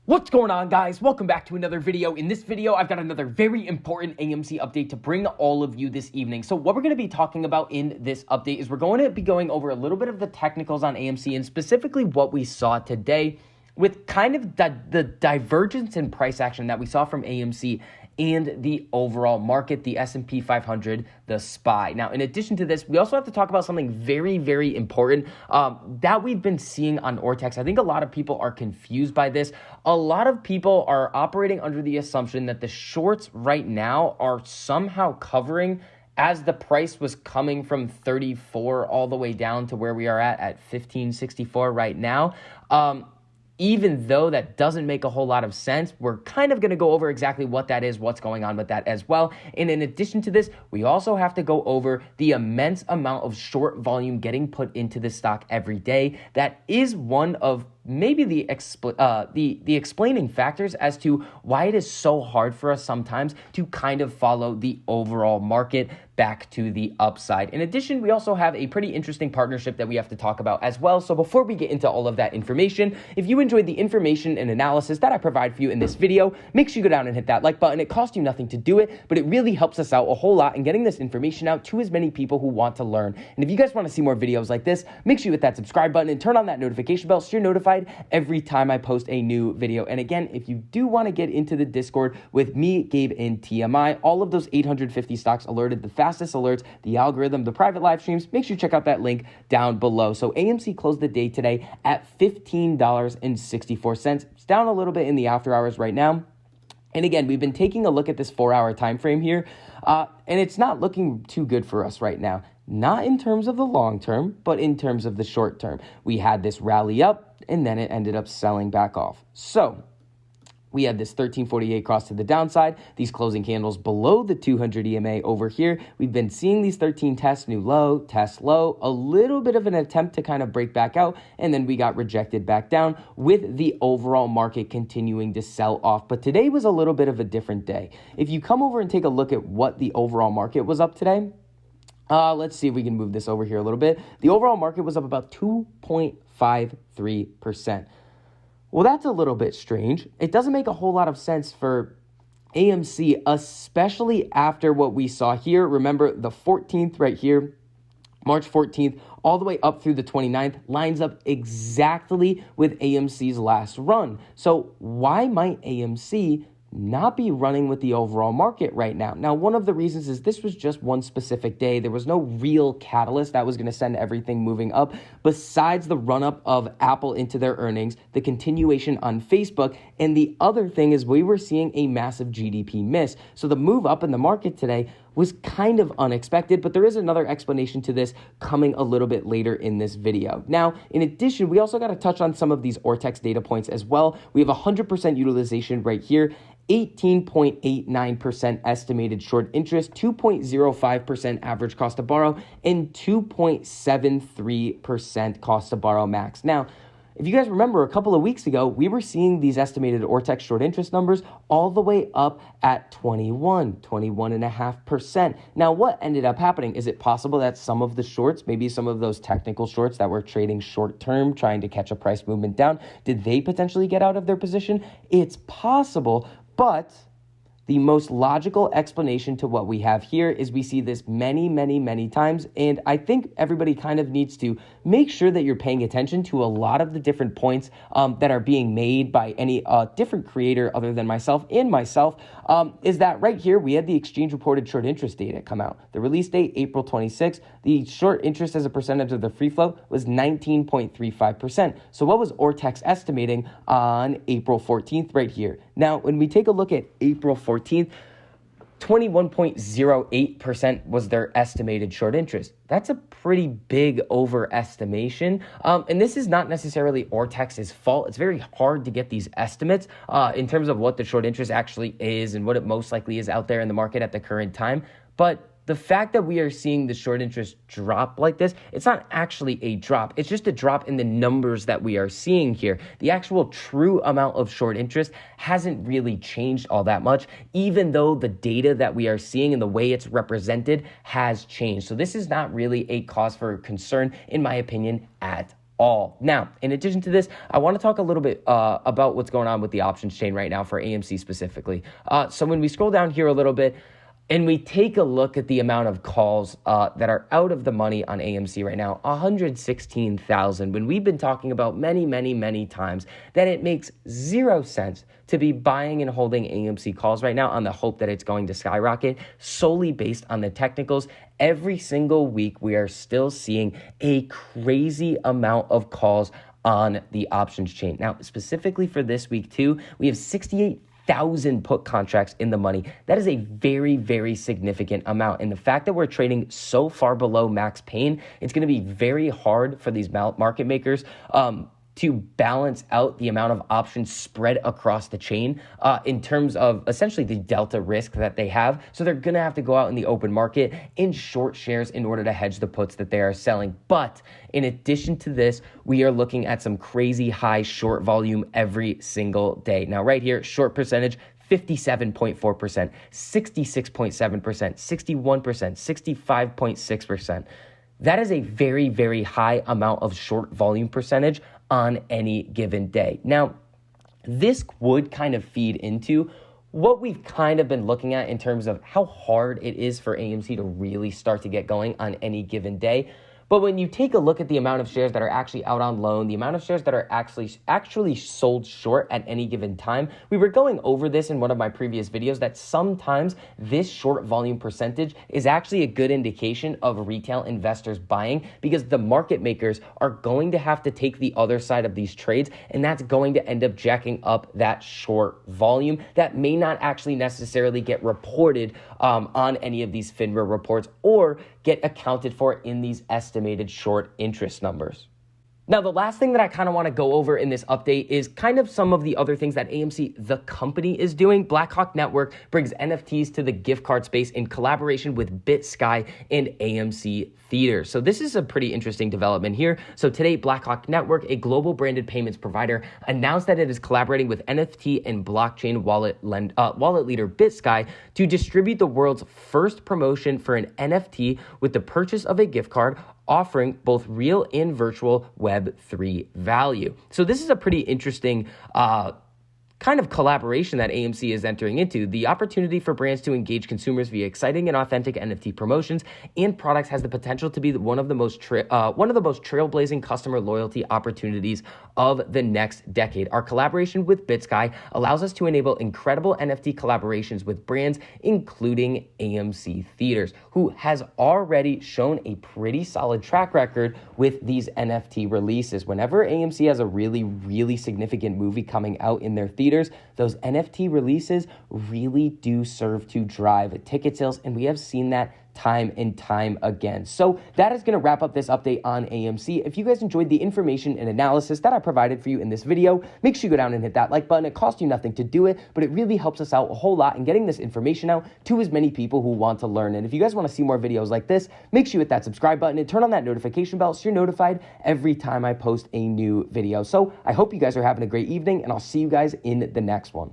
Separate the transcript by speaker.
Speaker 1: What's going on, guys? Welcome back to another video. In this video, I've got another very important AMC update to bring all of you this evening. So what we're going to be talking about in this update is we're going to be going over a little bit of the technicals on AMC and specifically what we saw today with kind of the divergence in price action that we saw from AMC and the overall market, the S&P 500, the SPY. Now, in addition to this, we also have to talk about something very, very important that we've been seeing on Ortex. I think a lot of people are confused by this. A lot of people are operating under the assumption that the shorts right now are somehow covering as the price was coming from 34 all the way down to where we are at 1564 right now. Even though that doesn't make a whole lot of sense, we're kind of going to go over exactly what that is, what's going on with that as well. And in addition to this, we also have to go over the immense amount of short volume getting put into the stock every day. That is one of maybe the explaining factors as to why it is so hard for us sometimes to kind of follow the overall market back to the upside. In addition, we also have a pretty interesting partnership that we have to talk about as well. So before we get into all of that information, if you enjoyed the information and analysis that I provide for you in this video, make sure you go down and hit that like button. It costs you nothing to do it, but it really helps us out a whole lot in getting this information out to as many people who want to learn. And if you guys want to see more videos like this, make sure you hit that subscribe button and turn on that notification bell so you're notified every time I post a new video. And again, if you do want to get into the Discord with me, Gabe, and TMI, all of those 850 stocks alerted, the fastest alerts, the algorithm, the private live streams, make sure you check out that link down below. So AMC closed the day today at $15.64. It's down a little bit in the after hours right now. And again, we've been taking a look at this 4-hour time frame here, and it's not looking too good for us right now. Not in terms of the long term, but in terms of the short term. We had this rally up, and then it ended up selling back off. So we had this 1348 cross to the downside, these closing candles below the 200 EMA over here. We've been seeing these 13 tests, new low, test low, a little bit of an attempt to kind of break back out, and then we got rejected back down with the overall market continuing to sell off. But today was a little bit of a different day. If you come over and take a look at what the overall market was up today, let's see if we can move this over here a little bit. The overall market was up about 2.53%. Well, that's a little bit strange. It doesn't make a whole lot of sense for AMC, especially after what we saw here. Remember, the 14th right here, March 14th, all the way up through the 29th, lines up exactly with AMC's last run. So why might AMC not be running with the overall market right now? Now, one of the reasons is this was just one specific day. There was no real catalyst that was going to send everything moving up besides the run-up of Apple into their earnings, the continuation on Facebook, and the other thing is we were seeing a massive GDP miss. So the move up in the market today was kind of unexpected, but there is another explanation to this coming a little bit later in this video. Now, in addition, we also got to touch on some of these Ortex data points as well. We have 100% utilization right here, 18.89% estimated short interest, 2.05% average cost to borrow, and 2.73% cost to borrow max. Now, if you guys remember, a couple of weeks ago, we were seeing these estimated Ortex short interest numbers all the way up at 21.5%. Now, what ended up happening? Is it possible that some of the shorts, maybe some of those technical shorts that were trading short term, trying to catch a price movement down, did they potentially get out of their position? It's possible, but the most logical explanation to what we have here is we see this many times, and I think everybody kind of needs to make sure that you're paying attention to a lot of the different points that are being made by any different creator other than myself, is that right here we had the exchange reported short interest data come out. The release date, April 26th, the short interest as a percentage of the free float was 19.35%. So what was Ortex estimating on April 14th right here? Now, when we take a look at April 14th, 21.08% was their estimated short interest. That's a pretty big overestimation. And this is not necessarily Ortex's fault. It's very hard to get these estimates in terms of what the short interest actually is and what it most likely is out there in the market at the current time. But the fact that we are seeing the short interest drop like this, it's not actually a drop. It's just a drop in the numbers that we are seeing here. The actual true amount of short interest hasn't really changed all that much, even though the data that we are seeing and the way it's represented has changed. So this is not really a cause for concern, in my opinion, at all. Now, in addition to this, I want to talk a little bit about what's going on with the options chain right now for AMC specifically. So when we scroll down here a little bit, and we take a look at the amount of calls that are out of the money on AMC right now, 116,000, when we've been talking about many times that it makes zero sense to be buying and holding AMC calls right now on the hope that it's going to skyrocket solely based on the technicals. Every single week, we are still seeing a crazy amount of calls on the options chain. Now, specifically for this week too, we have 68,000 put contracts in the money. That is a very significant amount. And the fact that we're trading so far below max pain, it's going to be very hard for these market makers to balance out the amount of options spread across the chain in terms of essentially the delta risk that they have. So they're going to have to go out in the open market and short shares in order to hedge the puts that they are selling. But in addition to this, we are looking at some crazy high short volume every single day. Now, right here, short percentage, 57.4%, 66.7%, 61%, 65.6%. That is a very high amount of short volume percentage on any given day. Now, this would kind of feed into what we've kind of been looking at in terms of how hard it is for AMC to really start to get going on any given day. But when you take a look at the amount of shares that are actually out on loan, the amount of shares that are actually sold short at any given time, we were going over this in one of my previous videos that sometimes this short volume percentage is actually a good indication of retail investors buying because the market makers are going to have to take the other side of these trades, and that's going to end up jacking up that short volume that may not actually necessarily get reported on any of these FINRA reports or get accounted for in these estimated short interest numbers. Now, the last thing that I kind of want to go over in this update is kind of some of the other things that AMC, the company, is doing. Blackhawk Network brings NFTs to the gift card space in collaboration with BitSky and AMC Theaters. So this is a pretty interesting development here. So today, Blackhawk Network, a global branded payments provider, announced that it is collaborating with NFT and blockchain wallet leader BitSky to distribute the world's first promotion for an NFT with the purchase of a gift card, offering both real and virtual Web3 value. So this is a pretty interesting kind of collaboration that AMC is entering into. The opportunity for brands to engage consumers via exciting and authentic NFT promotions and products has the potential to be one of the most trailblazing customer loyalty opportunities of the next decade. Our collaboration with BitSky allows us to enable incredible NFT collaborations with brands, including AMC Theaters, who has already shown a pretty solid track record with these NFT releases. Whenever AMC has a really significant movie coming out in their theaters, those NFT releases really do serve to drive ticket sales, and we have seen that time and time again. So that is going to wrap up this update on AMC. If you guys enjoyed the information and analysis that I provided for you in this video, make sure you go down and hit that like button. It costs you nothing to do it, but it really helps us out a whole lot in getting this information out to as many people who want to learn. And if you guys want to see more videos like this, make sure you hit that subscribe button and turn on that notification bell so you're notified every time I post a new video. So I hope you guys are having a great evening, and I'll see you guys in the next one.